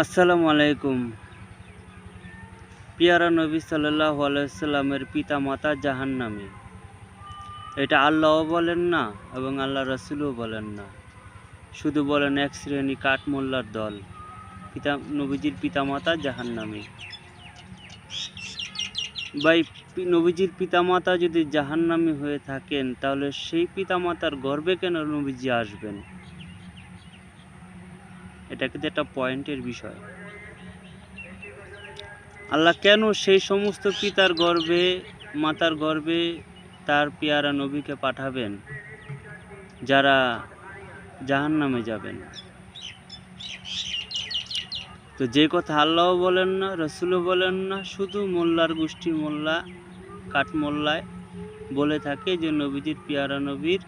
আসসালামু আলাইকুম। পিয়ারা নবী সাল্লাল্লাহু আলাইহি ওয়াসাল্লামের পিতা মাতা জাহান্নামী। এটা আল্লাহও বলেন না এবং আল্লাহ রাসূলও বলেন না। শুধু বলেন এক শ্রেণী কাঠমোল্লার দল। নবীজির পিতা মাতা জাহান্নামী। ভাই, নবীজির পিতা মাতা যদি জাহান্নামী হয়ে থাকেন, তাহলে সেই পিতা মাতার গর্ভে কেন নবীজি আসবেন? এটা কিন্তু একটা পয়েন্টের বিষয়। আল্লাহ কেন সেই সমস্ত পিতার গর্ভে, মাতার গর্ভে তার পেয়ারা নবীকে পাঠাবেন যারা জাহান্নামে যাবেন? তো যে কথা আল্লাহও বলেন না, রসুলও বলেন না, শুধু মোল্লার গোষ্ঠী, মোল্লা কাঠমোল্লায় বলে থাকে যে নবীজির পেয়ারা নবীর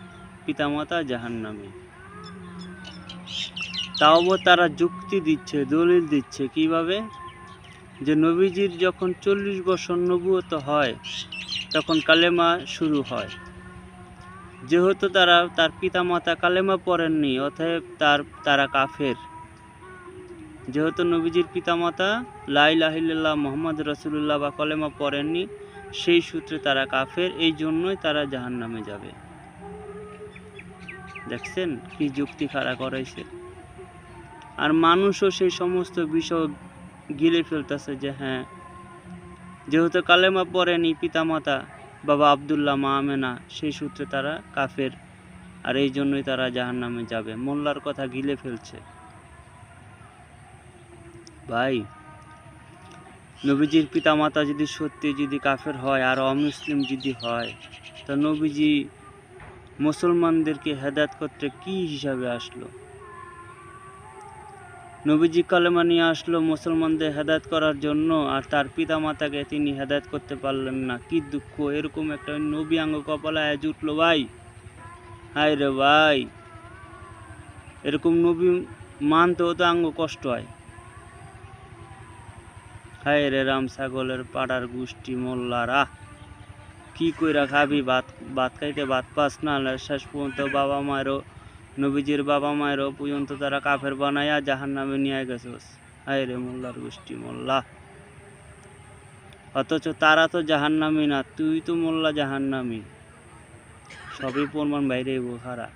পিতামাতা জাহান্নামে। তাও তারা যুক্তি দিচ্ছে, দলিল দিচ্ছে কিভাবে? যে নবীজির যখন 40 বছর নবুয়ত হয়, তখন কালেমা শুরু হয়। যেহেতু তার পিতামাতা কালেমা পড়েননি, অতএব তারা কাফের। যেহেতু নবীজির পিতামাতা লা ইলাহা ইল্লাল্লাহ মুহাম্মদ রাসূলুল্লাহ বা কলেমা পড়েননি, সেই সূত্রে তারা কাফের। এই জন্যই তারা জাহান্নামে যাবে। দেখছেন কি যুক্তি খাড়া করাইছে? আর মানুষও সেই সমস্ত বিষয় গিলে ফেলতেছে যে হ্যাঁ, যেহেতু কালেমা পড়েনি পিতামাতা, বাবা আব্দুল্লাহ, মা আমেনা, সেই সূত্রে তারা কাফের, আর এই জন্যই তারা জাহান্নামে যাবে। মোল্লার কথা গিলে ফেলছে। ভাই, নবীজির পিতামাতা যদি সত্যি যদি কাফের হয় আর অমুসলিম যদি হয়, তা নবীজি মুসলমানদেরকে হেদায়েত করতে কি হিসাবে আসলো? নবীজি কালেমা নিয়ে আসলো মুসলমানদের হেদায়েত করার জন্য, আর তার পিতামাতাকে তিনি হেদায়েত করতে পারলেন না। কি দুঃখ! এরকম একটা নবী আঙ্গ কপালে আজ উঠলো ভাই। হায় রে ভাই, এরকম নবী মানতেও তো আঙ্গ কষ্ট হয়। হায় রে রাম ছাগলের পাড়ার গোষ্ঠী মোল্লারা, কি কইরা খাবি? ভাত খাইতে ভাত পাস না, শেষ পর্যন্ত বাবা মায়েরও, নবীজির বাবা মায়েরও পর্যন্ত তারা কাফের বানাইয়া জাহান্নামে নিয়ে গেছোস। হায় রে মোল্লার গোষ্ঠী মোল্লা! অথচ তারা তো জাহান্নামী না, তুই তো মোল্লা জাহান্নামী। সবই প্রমাণ বাইরে খারা।